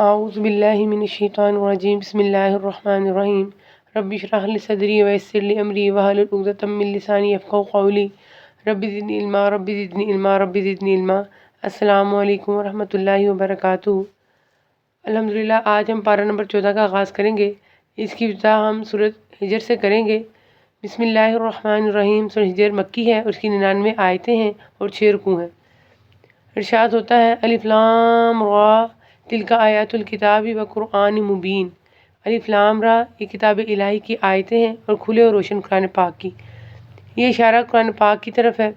اعوذ باللہ من الشیطان الرجیم بسم اللہ الرحمن الرحیم رب اشرح لی صدری ویسر لی امری واحلل عقدۃ من لسانی یفقہوا قولی رب زدنی علما رب زدنی علما رب زدنی علما۔ السلام علیکم ورحمۃ اللہ وبرکاتہ۔ الحمدللہ آج ہم پارہ نمبر 14 کا آغاز کریں گے۔ اس کی ابتدا ہم سورۃ ہجر سے کریں گے۔ بسم اللہ الرحمن الرحیم۔ سورۃ ہجر مکی ہے اور اس کی 99 آیتیں ہیں اور 6 رکوع ہیں۔ ارشاد ہوتا ہے الف لام را تلک آیات الکتاب و قرآن مبین۔ الف لام را یہ کتاب الہی کی آیتیں ہیں اور کھلے اور روشن قرآن پاک کی۔ یہ اشارہ قرآن پاک کی طرف ہے۔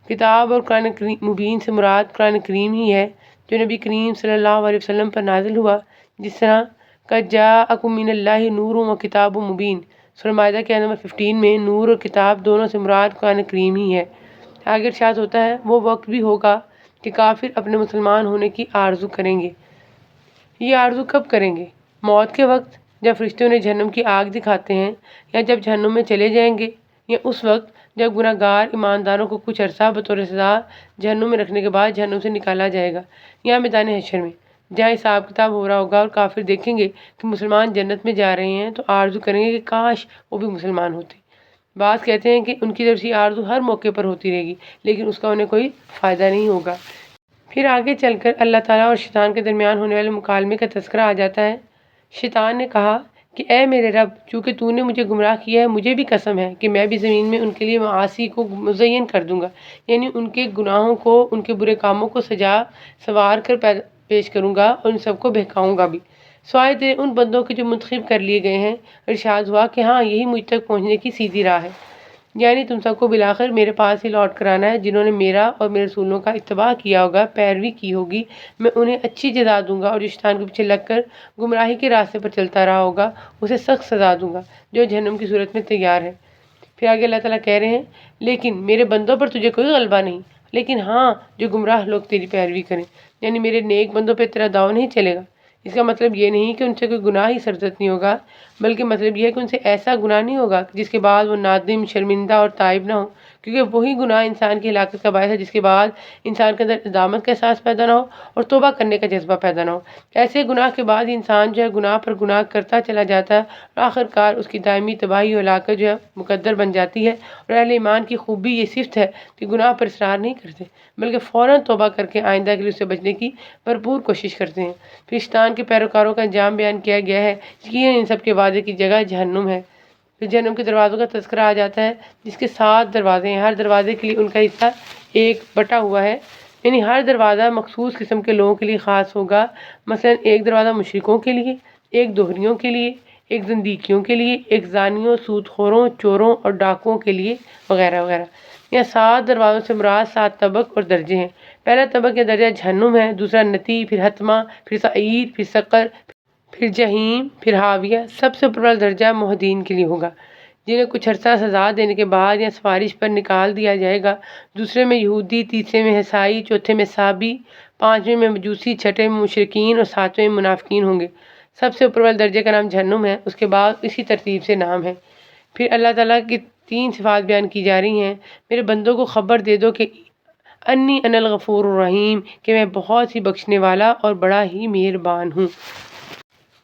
کتاب اور قرآن مبین سے مراد قرآن کریم ہی ہے جو نبی کریم صلی اللہ علیہ وسلم پر نازل ہوا، جس طرح قد جاءکم من اللہ نور و کتاب مبین۔ سورہ مائدہ کے نمبر 15 میں نور اور کتاب دونوں سے مراد قرآن کریم ہی ہے۔ آگے ارشاد ہوتا ہے وہ وقت بھی ہوگا کہ کافر اپنے مسلمان ہونے کی آرزو کریں گے۔ یہ آرزو کب کریں گے؟ موت کے وقت جب فرشتے انہیں جہنم کی آگ دکھاتے ہیں، یا جب جہنم میں چلے جائیں گے، یا اس وقت جب گناہ گار ایمانداروں کو کچھ عرصہ بطور سزا جہنم میں رکھنے کے بعد جہنم سے نکالا جائے گا، یا میدان حشر میں جہاں حساب کتاب ہو رہا ہوگا اور کافر دیکھیں گے کہ مسلمان جنت میں جا رہے ہیں تو آرزو کریں گے کہ کاش وہ بھی مسلمان ہوتے۔ بعض کہتے ہیں کہ ان کی طرف سے آرزو ہر موقع پر ہوتی رہے گی لیکن اس کا انہیں کوئی فائدہ نہیں ہوگا۔ پھر آگے چل کر اللہ تعالیٰ اور شیطان کے درمیان ہونے والے مکالمے کا تذکرہ آ جاتا ہے۔ شیطان نے کہا کہ اے میرے رب، چونکہ تو نے مجھے گمراہ کیا ہے، مجھے بھی قسم ہے کہ میں بھی زمین میں ان کے لیے معاصی کو مزین کر دوں گا، یعنی ان کے گناہوں کو، ان کے برے کاموں کو سجا سنوار کر پیش کروں گا اور ان سب کو بہکاؤں گا بھی، سوائے تیرے ان بندوں کے جو منتخب کر لیے گئے ہیں۔ ارشاد ہوا کہ ہاں، یہی مجھ تک پہنچنے کی سیدھی راہ ہے، یعنی تم سب کو بلاخر میرے پاس ہی لوٹ کر آنا ہے۔ جنہوں نے میرا اور میرے رسولوں کا اتباع کیا ہوگا، پیروی کی ہوگی، میں انہیں اچھی جزا دوں گا، اور جو شیطان کے پیچھے لگ کر گمراہی کے راستے پر چلتا رہا ہوگا اسے سخت سزا دوں گا جو جہنم کی صورت میں تیار ہے۔ پھر آگے اللہ تعالیٰ کہہ رہے ہیں لیکن میرے بندوں پر تجھے کوئی غلبہ نہیں، لیکن ہاں جو گمراہ لوگ تیری پیروی کریں، یعنی میرے نیک بندوں پہ تیرا داؤ نہیں چلے گا۔ اس کا مطلب یہ نہیں کہ ان سے کوئی گناہ ہی سرزد نہیں ہوگا، بلکہ مطلب یہ ہے کہ ان سے ایسا گناہ نہیں ہوگا جس کے بعد وہ نادم، شرمندہ اور تائب نہ ہو، کیونکہ وہی گناہ انسان کی ہلاکت کا باعث ہے جس کے بعد انسان کے اندر ندامت کا احساس پیدا نہ ہو اور توبہ کرنے کا جذبہ پیدا نہ ہو۔ ایسے گناہ کے بعد انسان جو ہے گناہ پر گناہ کرتا چلا جاتا ہے اور آخر کار اس کی دائمی تباہی و ہلاکت جو ہے مقدر بن جاتی ہے۔ اور اہل ایمان کی خوبی یہ صفت ہے کہ گناہ پر اصرار نہیں کرتے بلکہ فوراً توبہ کر کے آئندہ کے لیے اس سے بچنے کی بھرپور کوشش کرتے ہیں۔ پھر شیطان کے پیروکاروں کا انجام بیان کیا گیا ہے، یقیناً ان سب کے وعدے کی جگہ جہنم ہے۔ پھر جہنم کے دروازوں کا تذکرہ آ جاتا ہے جس کے 7 دروازے ہیں، ہر دروازے کے لیے ان کا حصہ ایک بٹا ہوا ہے، یعنی ہر دروازہ مخصوص قسم کے لوگوں کے لیے خاص ہوگا۔ مثلا ایک دروازہ مشرکوں کے لیے، ایک دوہریوں کے لیے، ایک زندیقیوں کے لیے، ایک زانیوں، سود خوروں، چوروں اور ڈاکوؤں کے لیے، وغیرہ وغیرہ۔ یہاں 7 دروازوں سے مراد 7 طبق اور درجے ہیں۔ پہلا طبق یا درجہ جہنم ہے، دوسرا نتی، پھر حتمہ، پھر سعیر، پھر سقر، پھر جہیم، پھر حاویہ۔ سب سے اوپر والا درجہ موحدین کے لیے ہوگا جنہیں کچھ عرصہ سزا دینے کے بعد یا سفارش پر نکال دیا جائے گا۔ دوسرے میں یہودی، تیسرے میں عیسائی، چوتھے میں صابی، پانچویں میں مجوسی، چھٹے میں مشرکین اور ساتویں میں منافقین ہوں گے۔ سب سے اوپر والے درجے کا نام جہنم ہے، اس کے بعد اسی ترتیب سے نام ہے۔ پھر اللہ تعالیٰ کی 3 صفات بیان کی جا رہی ہیں۔ میرے بندوں کو خبر دے دو کہ انی انا الغفور الرحیم، کہ میں بہت ہی بخشنے والا اور بڑا ہی مہربان ہوں۔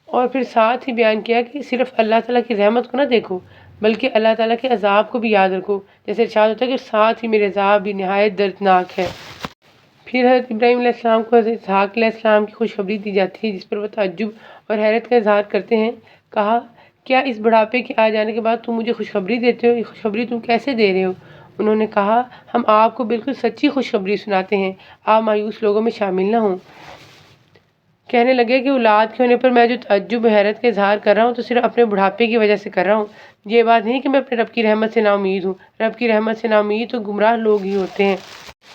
اور پھر ساتھ ہی بیان کیا کہ صرف اللہ تعالیٰ کی رحمت کو نہ دیکھو بلکہ اللہ تعالیٰ کے عذاب کو بھی یاد رکھو، جیسے ارشاد ہوتا ہے کہ ساتھ ہی میرے عذاب بھی نہایت دردناک ہے۔ پھر حضرت ابراہیم علیہ السلام کو حضرت اسحاق علیہ السلام کی خوشخبری دی جاتی ہے جس پر وہ تعجب اور حیرت کا اظہار کرتے ہیں۔ کہا کیا اس بڑھاپے کے آ جانے کے بعد تم مجھے خوشخبری دیتے ہو؟ یہ خوشخبری تم کیسے دے رہے ہو؟ انہوں نے کہا ہم آپ کو بالکل سچی خوشخبری سناتے ہیں، آپ مایوس لوگوں میں شامل نہ ہوں۔ کہنے لگے کہ اولاد کے ہونے پر میں جو تعجب و حیرت کا اظہار کر رہا ہوں تو صرف اپنے بڑھاپے کی وجہ سے کر رہا ہوں، یہ بات نہیں کہ میں اپنے رب کی رحمت سے نا امید ہوں۔ رب کی رحمت سے نا امید تو گمراہ لوگ ہی ہوتے ہیں۔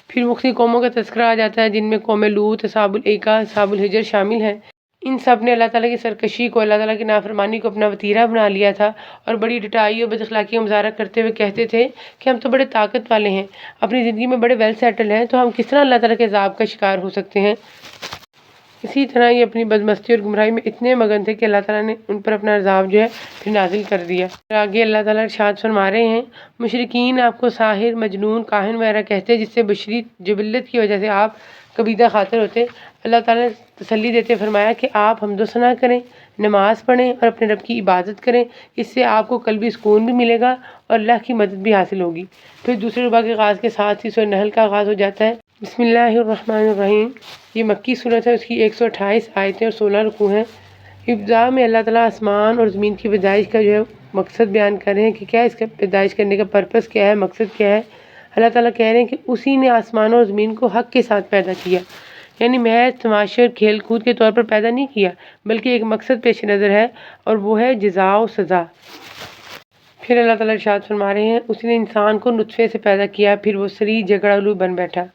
پھر مختلف قوموں کا تذکرہ آ جاتا ہے جن میں قوم لوط، اصحاب الایکہ، اصحاب الحجر شامل ہیں۔ ان سب نے اللہ تعالیٰ کی سرکشی کو، اللہ تعالیٰ کی نافرمانی کو اپنا وتیرہ بنا لیا تھا اور بڑی ڈٹائی اور بد اخلاقی کا مظاہرہ کرتے ہوئے کہتے تھے کہ ہم تو بڑے طاقت والے ہیں، اپنی زندگی میں بڑے ویل سیٹل ہیں، تو ہم کس طرح اللہ تعالیٰ کے عذاب کا شکار ہو سکتے ہیں۔ اسی طرح یہ اپنی بدمستی اور گمراہی میں اتنے مگن تھے کہ اللہ تعالیٰ نے ان پر اپنا عذاب جو ہے پھر نازل کر دیا۔ آگے اللہ تعالیٰ ارشاد فرما رہے ہیں مشرکین آپ کو ساحر، مجنون، کاہن وغیرہ کہتے ہیں جس سے بشری جبلت کی وجہ سے آپ کبیدہ خاطر ہوتے ہیں۔ اللہ تعالیٰ نے تسلی دیتے فرمایا کہ آپ حمد و ثنا کریں، نماز پڑھیں اور اپنے رب کی عبادت کریں، اس سے آپ کو قلبی سکون بھی ملے گا اور اللہ کی مدد بھی حاصل ہوگی۔ پھر دوسرے ربع کے آغاز کے ساتھ ہی سورہ نحل کا آغاز ہو جاتا ہے۔ بسم اللہ الرحمن الرحیم، یہ مکی صورت ہے، اس کی 128 آیتیں اور 16 رکوع ہیں۔ ابتدا میں اللہ تعالیٰ آسمان اور زمین کی پیدائش کا مقصد بیان کر رہے ہیں کہ کیا اس کا پیدائش کرنے کا پرپس کیا ہے، مقصد کیا ہے۔ اللہ تعالیٰ کہہ رہے ہیں کہ اسی نے آسمانوں اور زمین کو حق کے ساتھ پیدا کیا، یعنی محض تماشے اور کھیل کود کے طور پر پیدا نہیں کیا، بلکہ ایک مقصد پیش نظر ہے اور وہ ہے جزا و سزا۔ پھر اللہ تعالیٰ ارشاد فرما رہے ہیں اسی نے انسان کو نطفے سے پیدا کیا، پھر وہ سری جھگڑالو بن بیٹھا،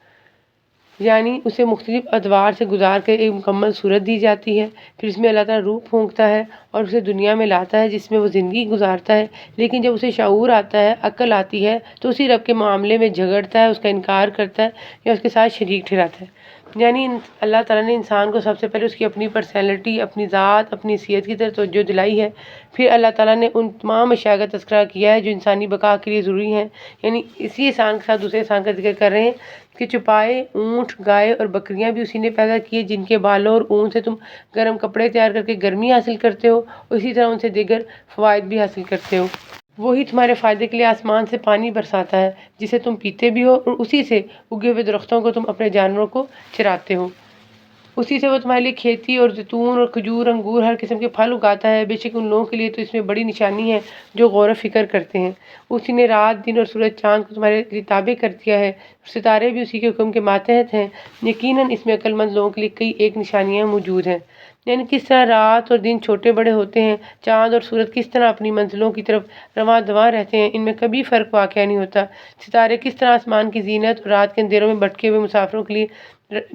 یعنی اسے مختلف ادوار سے گزار کر ایک مکمل صورت دی جاتی ہے۔ پھر اس میں اللہ تعالیٰ روح پھونکتا ہے اور اسے دنیا میں لاتا ہے جس میں وہ زندگی گزارتا ہے، لیکن جب اسے شعور آتا ہے، عقل آتی ہے، تو اسی رب کے معاملے میں جھگڑتا ہے، اس کا انکار کرتا ہے یا اس کے ساتھ شریک ٹھہراتا ہے۔ یعنی اللہ تعالیٰ نے انسان کو سب سے پہلے اس کی اپنی پرسنالٹی، اپنی ذات، اپنی حیثیت کی طرف توجہ دلائی ہے۔ پھر اللہ تعالیٰ نے ان تمام اشیاء کا تذکرہ کیا ہے جو انسانی بقا کے لیے ضروری ہیں، یعنی اسی انسان کے ساتھ دوسرے انسان کا ذکر کر رہے ہیں کہ چوپائے، اونٹ، گائے اور بکریاں بھی اسی نے پیدا کیے جن کے بالوں اور اون سے تم گرم کپڑے تیار کر کے گرمی حاصل کرتے ہو، اور اسی طرح ان سے دیگر فوائد بھی حاصل کرتے ہو۔ وہی تمہارے فائدے کے لیے آسمان سے پانی برساتا ہے جسے تم پیتے بھی ہو، اور اسی سے اگے ہوئے درختوں کو تم اپنے جانوروں کو چراتے ہو۔ اسی سے وہ تمہارے لیے کھیتی اور زیتون اور کھجور، انگور، ہر قسم کے پھل اگاتا ہے۔ بے شک ان لوگوں کے لیے تو اس میں بڑی نشانی ہے جو غور و فکر کرتے ہیں۔ اسی نے رات، دن اور سورج چاند کو تمہارے لیے تابع کر دیا ہے، ستارے بھی اسی کے حکم کے ماتحت ہیں۔ یقیناً اس میں عقل مند لوگوں کے لیے کئی ایک نشانیاں موجود ہیں، یعنی کس طرح رات اور دن چھوٹے بڑے ہوتے ہیں، چاند اور سورج کس طرح اپنی منزلوں کی طرف رواں دواں رہتے ہیں، ان میں کبھی فرق واقع نہیں ہوتا، ستارے کس طرح آسمان کی زینت اور رات کے اندھیروں میں بھٹکے ہوئے مسافروں کے لیے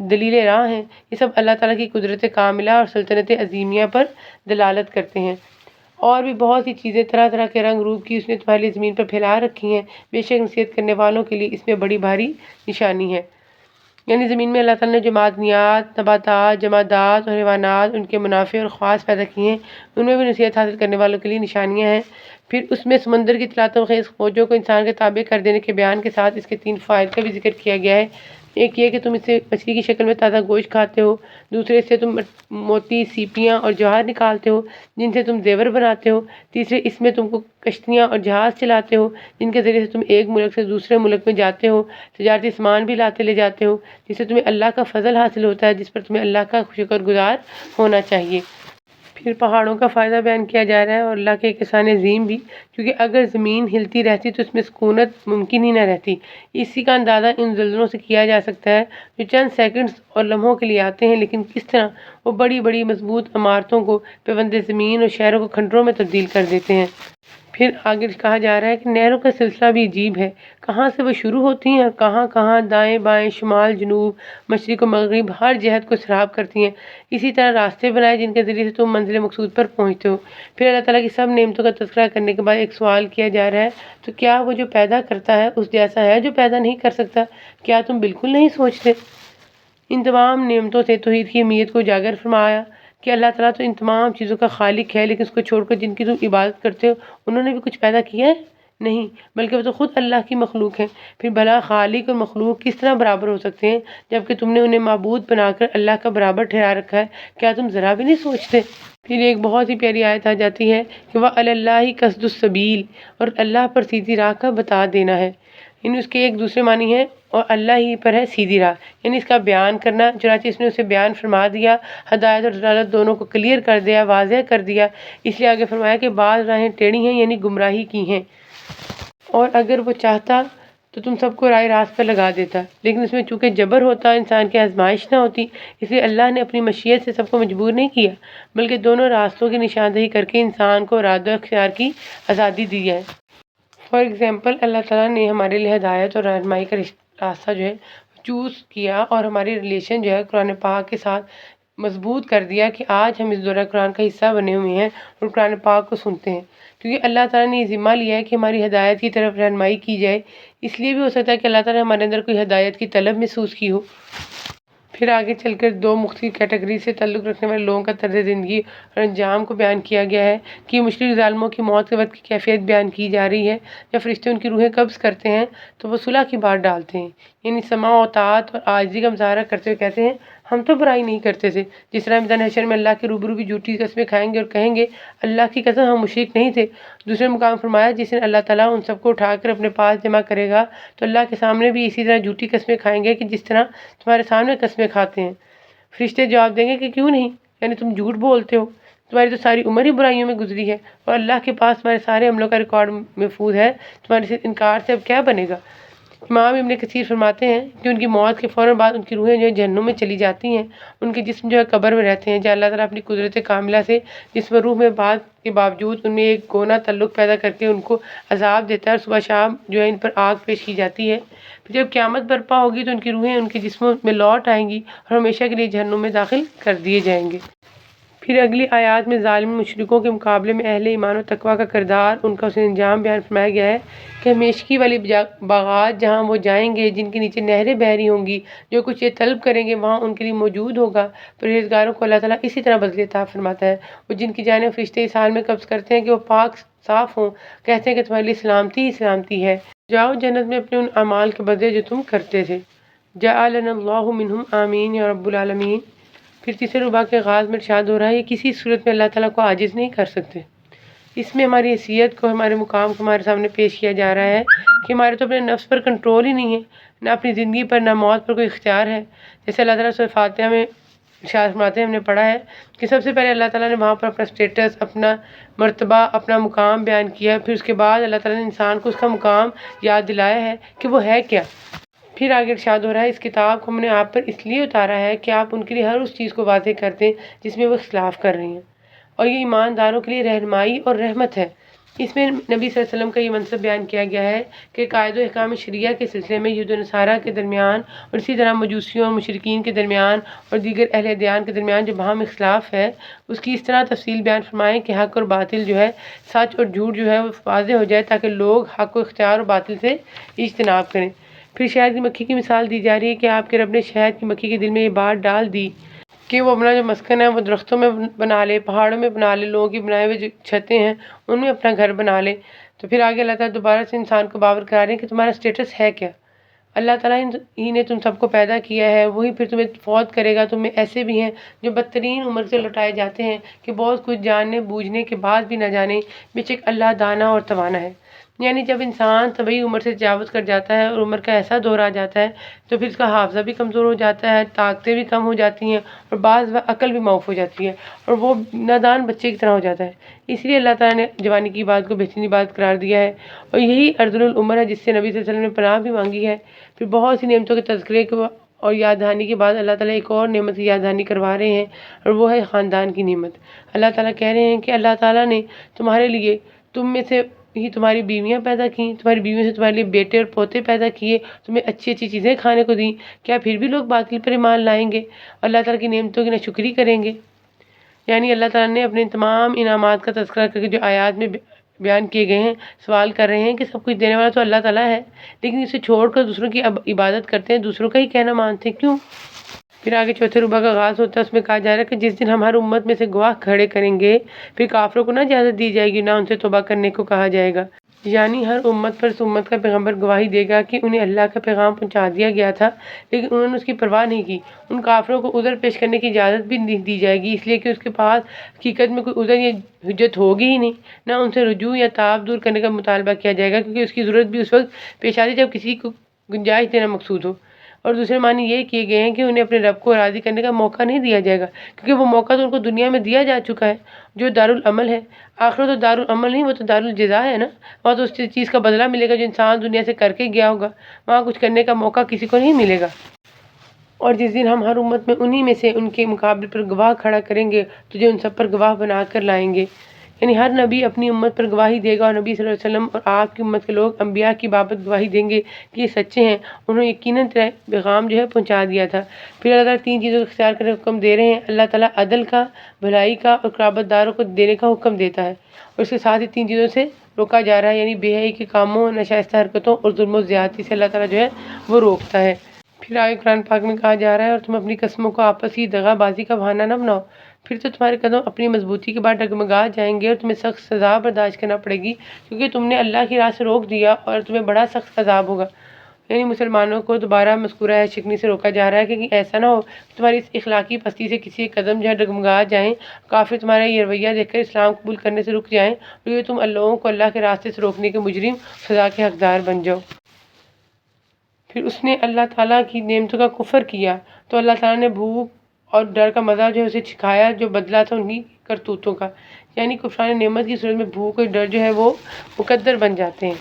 دلیل راہ ہیں، یہ سب اللہ تعالیٰ کی قدرت کاملہ اور سلطنت عظیمیہ پر دلالت کرتے ہیں۔ اور بھی بہت سی چیزیں طرح طرح کے رنگ روپ کی اس نے تمہارے لیے زمین پر پھیلا رکھی ہیں، بے شک نصیحت کرنے والوں کے لیے اس میں بڑی بھاری نشانی ہے۔ یعنی زمین میں اللہ تعالیٰ نے جو معدنیات، نباتات، جمادات اور حیوانات ان کے منافع اور خواص پیدا کیے ہیں، ان میں بھی نصیحت حاصل کرنے والوں کے لیے نشانیاں ہیں۔ پھر اس میں سمندر کی طلاء و خیز موجوں کو انسان کے تابع کر دینے کے بیان کے ساتھ اس کے 3 فوائد کا بھی ذکر کیا گیا ہے۔ ایک یہ کہ تم اس سے مچھلی کی شکل میں تازہ گوشت کھاتے ہو، دوسرے اس سے تم موتی، سیپیاں اور جوہر نکالتے ہو جن سے تم زیور بناتے ہو، تیسرے اس میں تم کو کشتیاں اور جہاز چلاتے ہو جن کے ذریعے سے تم ایک ملک سے دوسرے ملک میں جاتے ہو، تجارتی سامان بھی لاتے لے جاتے ہو، جس سے تمہیں اللہ کا فضل حاصل ہوتا ہے جس پر تمہیں اللہ کا شکر گزار ہونا چاہیے۔ پھر پہاڑوں کا فائدہ بیان کیا جا رہا ہے اور اللہ کے ایک احسان عظیم بھی، کیونکہ اگر زمین ہلتی رہتی تو اس میں سکونت ممکن ہی نہ رہتی۔ اسی کا اندازہ ان زلزلوں سے کیا جا سکتا ہے جو چند سیکنڈز اور لمحوں کے لیے آتے ہیں، لیکن کس طرح وہ بڑی بڑی مضبوط عمارتوں کو، پیوند زمین اور شہروں کو کھنڈروں میں تبدیل کر دیتے ہیں۔ پھر آگے کہا جا رہا ہے کہ نہروں کا سلسلہ بھی عجیب ہے، کہاں سے وہ شروع ہوتی ہیں اور کہاں کہاں دائیں بائیں، شمال جنوب، مشرق و مغرب ہر جہت کو سیراب کرتی ہیں۔ اسی طرح راستے بنائے جن کے ذریعے سے تم منزل مقصود پر پہنچتے ہو۔ پھر اللہ تعالیٰ کی سب نعمتوں کا تذکرہ کرنے کے بعد ایک سوال کیا جا رہا ہے، تو کیا وہ جو پیدا کرتا ہے اس جیسا ہے جو پیدا نہیں کر سکتا؟ کیا تم بالکل نہیں سوچتے؟ ان تمام نعمتوں سے توحید کی اہمیت کو اجاگر فرمایا کہ اللہ تعالیٰ تو ان تمام چیزوں کا خالق ہے، لیکن اس کو چھوڑ کر جن کی تم عبادت کرتے ہو انہوں نے بھی کچھ پیدا کیا ہے؟ نہیں، بلکہ وہ تو خود اللہ کی مخلوق ہیں۔ پھر بھلا خالق اور مخلوق کس طرح برابر ہو سکتے ہیں جبکہ تم نے انہیں معبود بنا کر اللہ کا برابر ٹھہرا رکھا ہے؟ کیا تم ذرا بھی نہیں سوچتے؟ پھر ایک بہت ہی پیاری آیت آ جاتی ہے کہ وَعَلَى اللَّهِ قَصْدُ السَّبِيلِ، اور اللہ پر سیدھی راہ کا بتا دینا ہے، یعنی اس کے ایک دوسرے معنی ہے، اور اللہ ہی پر ہے سیدھی راہ، یعنی اس کا بیان کرنا، چنانچہ اس نے اسے بیان فرما دیا، ہدایت اور دلالت دونوں کو کلیئر کر دیا، واضح کر دیا۔ اس لیے آگے فرمایا کہ بعض راہیں ٹیڑھی ہیں، یعنی گمراہی کی ہیں، اور اگر وہ چاہتا تو تم سب کو رائے راست پر لگا دیتا، لیکن اس میں چونکہ جبر ہوتا، انسان کی آزمائش نہ ہوتی، اس لیے اللہ نے اپنی مشیت سے سب کو مجبور نہیں کیا، بلکہ دونوں راستوں کی نشاندہی کر کے انسان کو ارادہ و اختیار کی آزادی دی ہے۔ فار ایگزامپل، اللہ تعالیٰ نے ہمارے لیے ہدایت اور رہنمائی کا راستہ جو ہے چوز کیا اور ہماری ریلیشن جو ہے قرآن پاک کے ساتھ مضبوط کر دیا کہ آج ہم اس دورہ قرآن کا حصہ بنے ہوئے ہیں اور قرآن پاک کو سنتے ہیں، کیونکہ اللہ تعالیٰ نے یہ ذمہ لیا ہے کہ ہماری ہدایت کی طرف رہنمائی کی جائے۔ اس لیے بھی ہو سکتا ہے کہ اللہ تعالیٰ نے ہمارے اندر کوئی ہدایت کی طلب محسوس کی ہو، پھر آگے چل کر دو مختلف کیٹیگری سے تعلق رکھنے والے لوگوں کا طرز زندگی اور انجام کو بیان کیا گیا ہے کہ مشرک ظالموں کی موت کے وقت کی کیفیت بیان کی جا رہی ہے۔ جب فرشتے ان کی روحیں قبض کرتے ہیں تو وہ صلح کی بات ڈالتے ہیں، یعنی سماع و اطاعت اور عاجزی کا مظاہرہ کرتے ہوئے کہتے ہیں ہم تو برائی نہیں کرتے تھے۔ جس طرح میدان حشر میں اللہ کے روبرو بھی جھوٹی قسمیں کھائیں گے اور کہیں گے اللہ کی قسم ہم مشرک نہیں تھے۔ دوسرے مقام فرمایا جس دن اللہ تعالیٰ ان سب کو اٹھا کر اپنے پاس جمع کرے گا تو اللہ کے سامنے بھی اسی طرح جھوٹی قسمیں کھائیں گے کہ جس طرح تمہارے سامنے قسمیں کھاتے ہیں۔ فرشتے جواب دیں گے کہ کیوں نہیں، یعنی تم جھوٹ بولتے ہو، تمہاری تو ساری عمر ہی برائیوں میں گزری ہے اور اللہ کے پاس تمہارے سارے عملوں کا ریکارڈ محفوظ ہے، تمہارے سے انکار سے اب کیا بنے گا۔ امام ابن کثیر فرماتے ہیں کہ ان کی موت کے فوراً بعد ان کی روحیں جو ہے جہنم میں چلی جاتی ہیں، ان کے جسم جو ہے قبر میں رہتے ہیں، جہاں اللہ تعالیٰ اپنی قدرت کاملہ سے جسم و روح میں بعد کے باوجود ان میں ایک گونا تعلق پیدا کر کے ان کو عذاب دیتا ہے اور صبح شام جو ہے ان پر آگ پیش کی جاتی ہے۔ پھر جب قیامت برپا ہوگی تو ان کی روحیں ان کے جسموں میں لوٹ آئیں گی اور ہمیشہ کے لیے جہنم میں داخل کر دیے جائیں گے۔ پھر اگلی آیات میں ظالم مشرکوں کے مقابلے میں اہل ایمان و تقویٰ کا کردار، ان کا حسن انجام بیان فرمایا گیا ہے کہ ہمیشگی والی باغات جہاں وہ جائیں گے، جن کے نیچے نہریں بہہ رہی ہوں گی، جو کچھ یہ طلب کریں گے وہاں ان کے لیے موجود ہوگا۔ پرہیزگاروں کو اللہ تعالیٰ اسی طرح بدلے عطا فرماتا ہے۔ وہ جن کی جانیں فرشتے اس حال میں قبض کرتے ہیں کہ وہ پاک صاف ہوں، کہتے ہیں کہ تمہارے لیے سلامتی ہی سلامتی ہے، جاؤ جنت میں اپنے ان اعمال کے بدلے جو تم کرتے تھے۔ جعلنا اللہ منہم آمین یا رب العالمین۔ پھر تیسرے ربع کے آغاز میں ارشاد ہو رہا ہے یہ کسی صورت میں اللہ تعالیٰ کو عاجز نہیں کر سکتے۔ اس میں ہماری حیثیت کو، ہمارے مقام کو ہمارے سامنے پیش کیا جا رہا ہے کہ ہمارے تو اپنے نفس پر کنٹرول ہی نہیں ہے، نہ اپنی زندگی پر نہ موت پر کوئی اختیار ہے۔ جیسے اللہ تعالیٰ سورۃ فاتحہ میں ارشاد فرماتے ہیں، ہم نے پڑھا ہے کہ سب سے پہلے اللہ تعالیٰ نے وہاں پر اپنا اسٹیٹس، اپنا مرتبہ، اپنا مقام بیان کیا، پھر اس کے بعد اللہ تعالیٰ نے انسان کو اس کا مقام یاد دلایا ہے کہ وہ ہے کیا۔ پھر آگے ارشاد ہو رہا ہے اس کتاب کو ہم نے آپ پر اس لیے اتارا ہے کہ آپ ان کے لیے ہر اس چیز کو واضح کر دیں جس میں وہ اختلاف کر رہے ہیں، اور یہ ایمانداروں کے لیے رہنمائی اور رحمت ہے۔ اس میں نبی صلی اللہ علیہ وسلم کا یہ منصب بیان کیا گیا ہے کہ قائد و احکام شریعہ کے سلسلے میں یہود و نصارہ کے درمیان اور اسی طرح مجوسیوں اور مشرکین کے درمیان اور دیگر اہل ادیان کے درمیان جو باہم اختلاف ہے اس کی اس طرح تفصیل بیان فرمائیں کہ حق اور باطل جو ہے، سچ اور جھوٹ جو ہے وہ واضح ہو جائے تاکہ لوگ حق کو اختیار اور باطل سے اجتناب کریں۔ پھر شہد کی مکھی کی مثال دی جا رہی ہے کہ آپ کے رب نے شہد کی مکھی کے دل میں یہ بات ڈال دی کہ وہ اپنا جو مسکن ہے وہ درختوں میں بنا لے، پہاڑوں میں بنا لے، لوگوں کی بنائے ہوئے جو چھتیں ہیں ان میں اپنا گھر بنا لے۔ تو پھر آگے اللہ تعالیٰ دوبارہ سے انسان کو باور کرا رہے ہیں کہ تمہارا اسٹیٹس ہے کیا۔ اللہ تعالیٰ ہی نے تم سب کو پیدا کیا ہے، وہی پھر تمہیں فوت کرے گا۔ تمہیں ایسے بھی ہیں جو بدترین عمر سے لوٹائے جاتے ہیں کہ بہت کچھ جاننے بوجھنے کے بعد بھی نہ جانے، بے شک اللہ دانا اور توانا ہے۔ یعنی جب انسان طبعی عمر سے تجاوز کر جاتا ہے اور عمر کا ایسا دور آ جاتا ہے تو پھر اس کا حافظہ بھی کمزور ہو جاتا ہے، طاقتیں بھی کم ہو جاتی ہیں اور بعض عقل بھی معاف ہو جاتی ہے اور وہ نادان بچے کی طرح ہو جاتا ہے۔ اس لیے اللہ تعالیٰ نے جوانی کی بات کو بہترین بات قرار دیا ہے اور یہی ارذل العمر ہے جس سے نبی صلی اللہ علیہ وسلم نے پناہ بھی مانگی ہے۔ پھر بہت سی نعمتوں کے تذکرے اور یاد دہانی کے بعد اللہ تعالیٰ ایک اور نعمت کی یاد دہانی کروا رہے ہیں اور وہ ہے خاندان کی نعمت۔ اللہ تعالیٰ کہہ رہے ہیں کہ اللہ تعالیٰ نے تمہارے لیے تم میں سے ہی تمہاری بیویاں پیدا کیں، تمہاری بیویوں سے تمہارے لیے بیٹے اور پوتے پیدا کیے، تمہیں اچھی اچھی چیزیں کھانے کو دیں، کیا پھر بھی لوگ باطل پر ایمان لائیں گے، اللہ تعالیٰ کی نعمتوں کی ناشکری کریں گے۔ یعنی اللہ تعالیٰ نے اپنے تمام انعامات کا تذکرہ کر کے جو آیات میں بیان کیے گئے ہیں سوال کر رہے ہیں کہ سب کچھ دینے والا تو اللہ تعالیٰ ہے، لیکن اسے چھوڑ کر دوسروں کی عبادت کرتے ہیں، دوسروں کا ہی کہنا مانتے ہیں، کیوں؟ پھر آگے چوتھے ربع کا آغاز ہوتا ہے، اس میں کہا جا رہا ہے کہ جس دن ہم ہر امت میں سے گواہ کھڑے کریں گے پھر کافروں کو نہ اجازت دی جائے گی، نہ ان سے توبہ کرنے کو کہا جائے گا۔ یعنی ہر امت پر اس امت کا پیغمبر گواہی دے گا کہ انہیں اللہ کا پیغام پہنچا دیا گیا تھا لیکن انہوں نے اس کی پرواہ نہیں کی۔ ان کافروں کو عذر پیش کرنے کی اجازت بھی نہیں دی جائے گی، اس لیے کہ اس کے پاس حقیقت میں کوئی عذر یا حجت ہوگی ہی نہیں، نہ ان سے رجوع یا تاب دور کرنے کا مطالبہ کیا جائے گا کیونکہ اس کی ضرورت بھی اس وقت پیش آتی جب کسی کو گنجائش دینا مقصود ہو۔ اور دوسرے معنی یہ کیے گئے ہیں کہ انہیں اپنے رب کو راضی کرنے کا موقع نہیں دیا جائے گا کیونکہ وہ موقع تو ان کو دنیا میں دیا جا چکا ہے جو دارالعمل ہے۔ آخرت تو دارالعمل نہیں، وہ تو دارالجزا ہے نا، وہاں تو اس چیز کا بدلہ ملے گا جو انسان دنیا سے کر کے گیا ہوگا، وہاں کچھ کرنے کا موقع کسی کو نہیں ملے گا۔ اور جس دن ہم ہر امت میں انہی میں سے ان کے مقابلے پر گواہ کھڑا کریں گے تو جو ان سب پر گواہ بنا کر لائیں گے، یعنی ہر نبی اپنی امت پر گواہی دے گا اور نبی صلی اللہ علیہ وسلم اور آپ کی امت کے لوگ انبیاء کی بابت گواہی دیں گے کہ یہ سچے ہیں، انہوں نے یقیناً پیغام جو ہے پہنچا دیا تھا۔ پھر اللہ تعالیٰ تین چیزوں کو اختیار کرنے کا حکم دے رہے ہیں۔ اللہ تعالیٰ عدل کا، بھلائی کا اور قرابت داروں کو دینے کا حکم دیتا ہے اور اس کے ساتھ ہی تین چیزوں سے روکا جا رہا ہے، یعنی بے حیائی کے کاموں، ناشائستہ حرکتوں اور ظلم و زیادتی سے اللہ تعالیٰ جو ہے وہ روکتا ہے۔ پھر آگے قرآن پاک میں کہا جا رہا ہے اور تم اپنی قسموں کو آپسی دغا بازی کا بہانہ نہ بناؤ، پھر تو تمہارے قدم اپنی مضبوطی کے بعد ڈگمگا جائیں گے اور تمہیں سخت سزا برداشت کرنا پڑے گی، کیونکہ تم نے اللہ کی راہ سے روک دیا اور تمہیں بڑا سخت عذاب ہوگا۔ یعنی مسلمانوں کو دوبارہ مذکورہ عہد شکنی سے روکا جا رہا ہے کہ ایسا نہ ہو کہ تمہاری اس اخلاقی پستی سے کسی قدم ڈگمگا جائیں، کافر تمہارا یہ رویہ دیکھ کر اسلام قبول کرنے سے رک جائیں اور یہ تم لوگوں کو اللہ کے راستے سے روکنے کے مجرم سزا کے حقدار بن جاؤ۔ پھر اس نے اللہ تعالیٰ کی نعمتوں کا کفر کیا تو اللہ تعالیٰ نے بھوک اور ڈر کا مزہ جو ہے اسے چکھایا، جو بدلہ تھا ان کی کرتوتوں کا۔ یعنی کفران نعمت کی صورت میں بھوک اور ڈر جو ہے وہ مقدر بن جاتے ہیں۔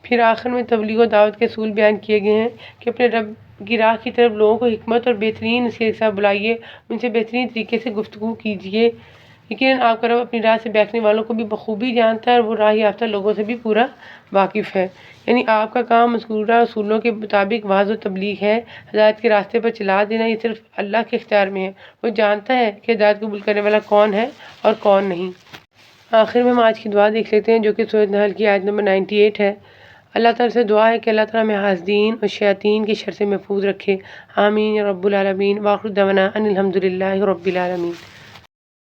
پھر آخر میں تبلیغ و دعوت کے اصول بیان کیے گئے ہیں کہ اپنے رب کی راہ کی طرف لوگوں کو حکمت اور بہترین نصیحت کے ساتھ بلائیے، ان سے بہترین طریقے سے گفتگو کیجیے۔ یقیناً آپ کا رب اپنی راہ سے بہکنے والوں کو بھی بخوبی جانتا ہے اور وہ راہ یافتہ لوگوں سے بھی پورا واقف ہے۔ یعنی آپ کا کام مذکورہ اصولوں کے مطابق وعظ و تبلیغ ہے، ہدایت کے راستے پر چلا دینا یہ صرف اللہ کے اختیار میں ہے، وہ جانتا ہے کہ ہدایت قبول کرنے والا کون ہے اور کون نہیں۔ آخر میں ہم آج کی دعا دیکھ لیتے ہیں جو کہ سورۃ نحل کی آیت نمبر 98 ہے۔ اللہ تعالیٰ سے دعا ہے کہ اللہ تعالیٰ ہمیں حاسدین اور شیاطین کے شر سے محفوظ رکھے، آمین یا رب العالمین۔ وآخر دعوانا ان الحمد للہ رب العالمین۔